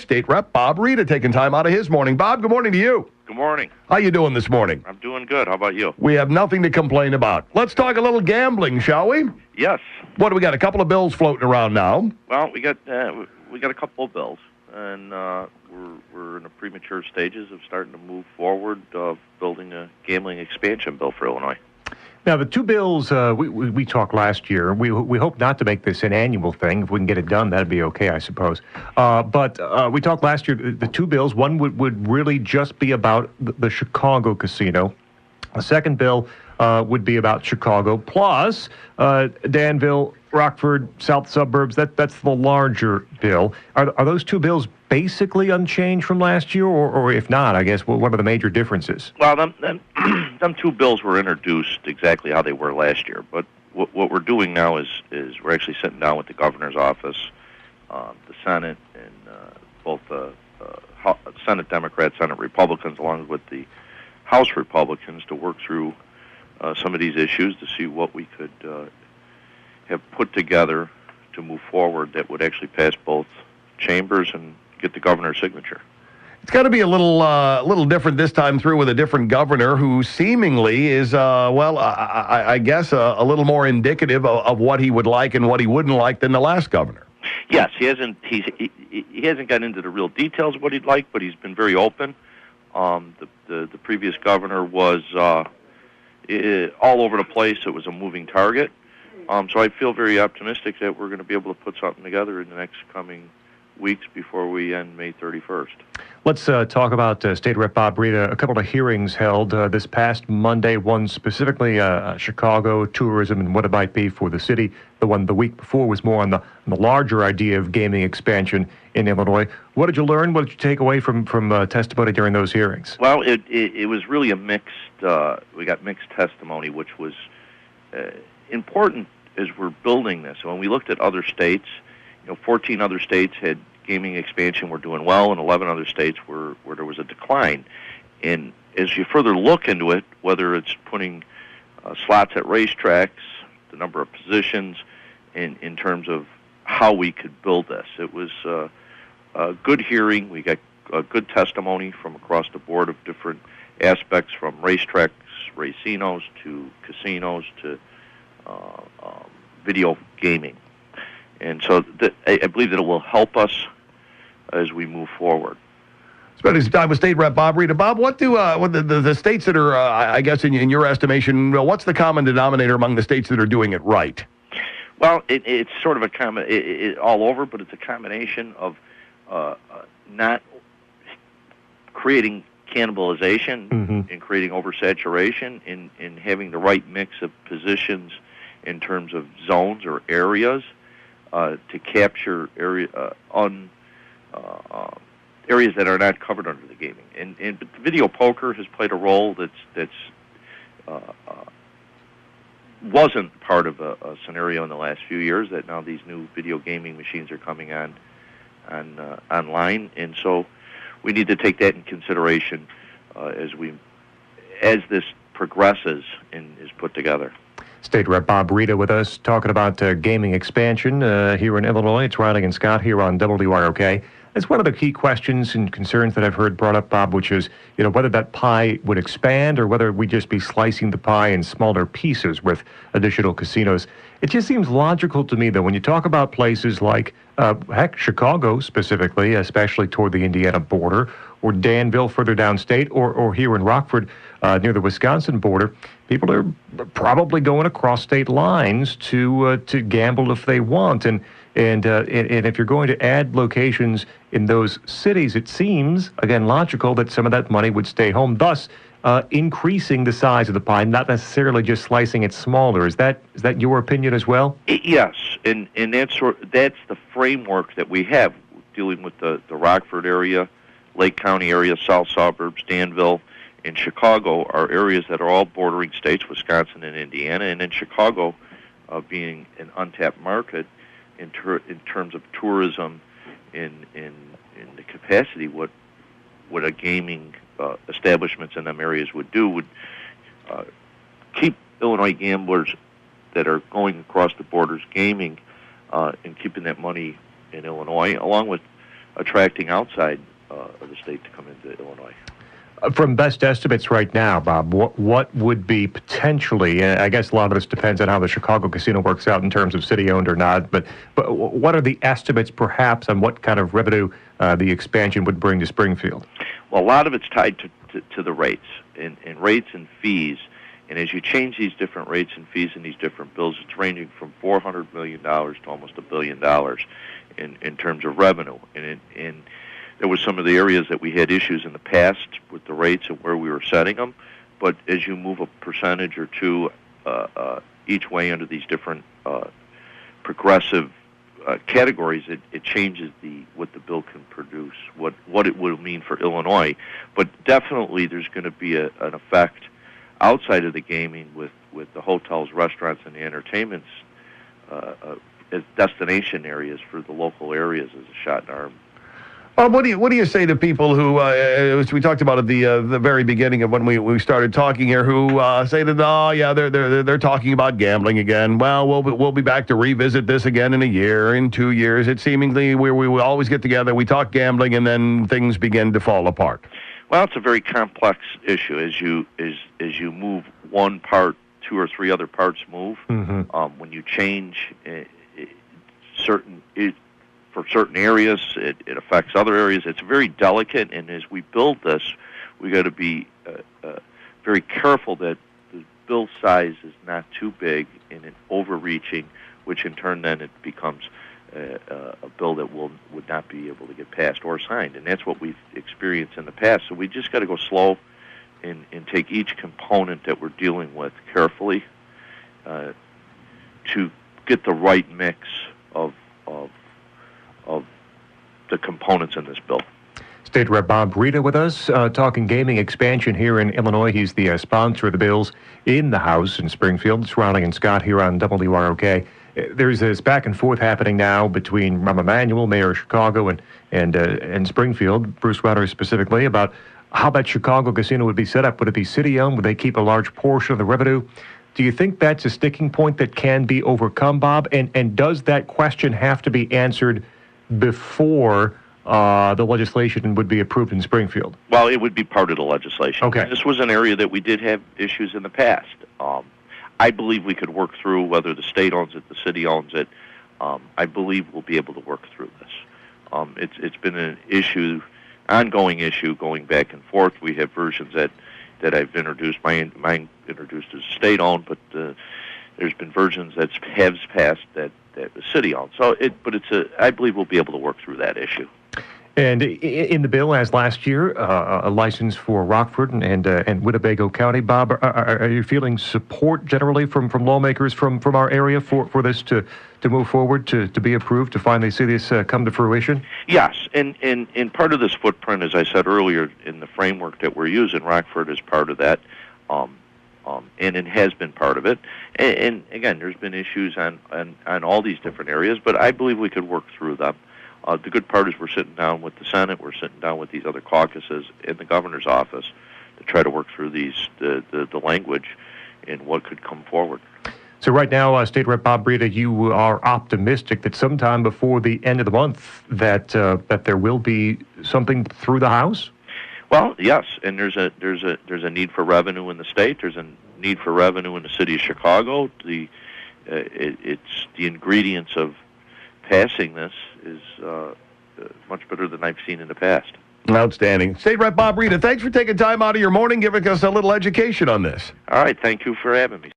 State Rep Bob Rita taking time out of his morning. Bob, good morning to you. Good morning. How you doing this morning? I'm doing good. How about you? We have nothing to complain about. Let's talk a little gambling, shall we? Yes. What do we got? A couple of bills floating around now. Well, we got a couple of bills, and we're in the premature stages of starting to move forward of building a gambling expansion bill for Illinois. Now, the two bills we talked last year, we hope not to make this an annual thing. If we can get it done, that'd be okay, I suppose. But we talked last year, the two bills, one would really just be about the Chicago casino. The second bill would be about Chicago, plus Danville, Rockford, South Suburbs. That's the larger bill. Are those two bills basically unchanged from last year, or if not, I guess, what are the major differences? Well, them two bills were introduced exactly how they were last year, but what we're doing now is we're actually sitting down with the governor's office, the Senate, and both the Senate Democrats, Senate Republicans, along with the House Republicans, to work through some of these issues to see what we could have put together to move forward that would actually pass both chambers and get the governor's signature. It's got to be a little different this time through with a different governor who seemingly is, I guess, a little more indicative of what he would like and what he wouldn't like than the last governor. Yes, he hasn't gotten into the real details of what he'd like, but he's been very open. The previous governor was all over the place. It was a moving target. So I feel very optimistic that we're going to be able to put something together in the next coming weeks before we end May 31st. Let's talk about State Rep Bob Rita. A couple of hearings held this past Monday, one specifically Chicago tourism and what it might be for the city. The one the week before was more on the larger idea of gaming expansion in Illinois. What did you learn? What did you take away from testimony during those hearings? Well, it was really a mixed, we got mixed testimony, which was important as we're building this. So when we looked at other states, 14 other states had gaming expansion were doing well, and 11 other states where there was a decline. And as you further look into it, whether it's putting slots at racetracks, the number of positions, in terms of how we could build this, it was a good hearing. We got good testimony from across the board of different aspects, from racetracks, racinos, to casinos, to video gaming. And so I believe that it will help us as we move forward. Spending some time with State Rep Bob Rita. Bob, what do the states that are, I guess, in your estimation, what's the common denominator among the states that are doing it right? Well, it's sort of all over, but it's a combination of not creating cannibalization and creating oversaturation, in having the right mix of positions in terms of zones or areas to capture areas that are not covered under the gaming. But video poker has played a role that's wasn't part of a scenario in the last few years, that now these new video gaming machines are coming online, and so we need to take that in consideration as this progresses and is put together. State Rep Bob Rita with us, talking about gaming expansion here in Illinois. It's Riley and Scott here on WROK. It's one of the key questions and concerns that I've heard brought up, Bob, which is, whether that pie would expand or whether we'd just be slicing the pie in smaller pieces with additional casinos. It just seems logical to me, though, when you talk about places like, Chicago specifically, especially toward the Indiana border, or Danville further downstate, or here in Rockford near the Wisconsin border, people are probably going across state lines to gamble if they want. And if you're going to add locations in those cities, it seems, again, logical that some of that money would stay home, thus increasing the size of the pie, not necessarily just slicing it smaller. Is that your opinion as well? Yes, and that's the framework that we have, dealing with the Rockford area, Lake County area, South Suburbs, Danville, and Chicago are areas that are all bordering states, Wisconsin and Indiana, and in Chicago being an untapped market in terms of tourism, in the capacity, what a gaming establishments in them areas would do would keep Illinois gamblers that are going across the borders gaming and keeping that money in Illinois, along with attracting outside of the state to come into Illinois. From best estimates right now, Bob, what would be potentially, I guess a lot of this depends on how the Chicago casino works out in terms of city-owned or not, but what are the estimates perhaps on what kind of revenue the expansion would bring to Springfield? Well, a lot of it's tied to the rates, and rates and fees. And as you change these different rates and fees in these different bills, it's ranging from $400 million to almost $1 billion in terms of revenue. And there was some of the areas that we had issues in the past with the rates and where we were setting them. But as you move a percentage or two each way under these different progressive categories, it changes what the bill can produce, what it will mean for Illinois. But definitely there's going to be an effect outside of the gaming with the hotels, restaurants, and the entertainments as destination areas for the local areas as a shot in the arm. What do you say to people who, as we talked about at the very beginning of when we started talking here, who say that they're talking about gambling again? Well, we'll be back to revisit this again in a year, in 2 years. It seemingly we always get together, we talk gambling, and then things begin to fall apart. Well, it's a very complex issue. As you move one part, two or three other parts move. Mm-hmm. When you change for certain areas, it affects other areas. It's very delicate, and as we build this, we got to be very careful that the bill size is not too big and it overreaching, which in turn then it becomes a bill that would not be able to get passed or signed, and that's what we've experienced in the past. So we just got to go slow and take each component that we're dealing with carefully to get the right mix of the components in this bill. State Rep Bob Rita with us, talking gaming expansion here in Illinois. He's the sponsor of the bills in the House in Springfield. It's Raleigh and Scott here on WROK. There's this back and forth happening now between Rahm Emanuel, Mayor of Chicago, and Springfield, Bruce Rutter specifically, about how that Chicago casino would be set up. Would it be city-owned? Would they keep a large portion of the revenue? Do you think that's a sticking point that can be overcome, Bob? And does that question have to be answered before the legislation would be approved in Springfield? Well, it would be part of the legislation. Okay. This was an area that we did have issues in the past. I believe we could work through whether the state owns it, the city owns it. I believe we'll be able to work through this. It's been an ongoing issue going back and forth. We have versions that I've introduced. Mine introduced as state-owned, but there's been versions that have passed that the city-owned. So, I believe we'll be able to work through that issue. And in the bill, as last year, a license for Rockford and Winnebago County. Bob, are you feeling support generally from lawmakers from our area for this to move forward, to be approved, to finally see this come to fruition? Yes, and part of this footprint, as I said earlier, in the framework that we're using, Rockford is part of that, and it has been part of it. And again, there's been issues on all these different areas, but I believe we could work through them. The good part is we're sitting down with the Senate, we're sitting down with these other caucuses in the governor's office to try to work through the language and what could come forward. So right now, State Rep Bob Rita, you are optimistic that sometime before the end of the month that there will be something through the House? Well, yes, and there's a need for revenue in the state. There's a need for revenue in the city of Chicago. It's the ingredients of passing this is much better than I've seen in the past. Outstanding. State Rep Bob Rita, thanks for taking time out of your morning, giving us a little education on this. All right, thank you for having me.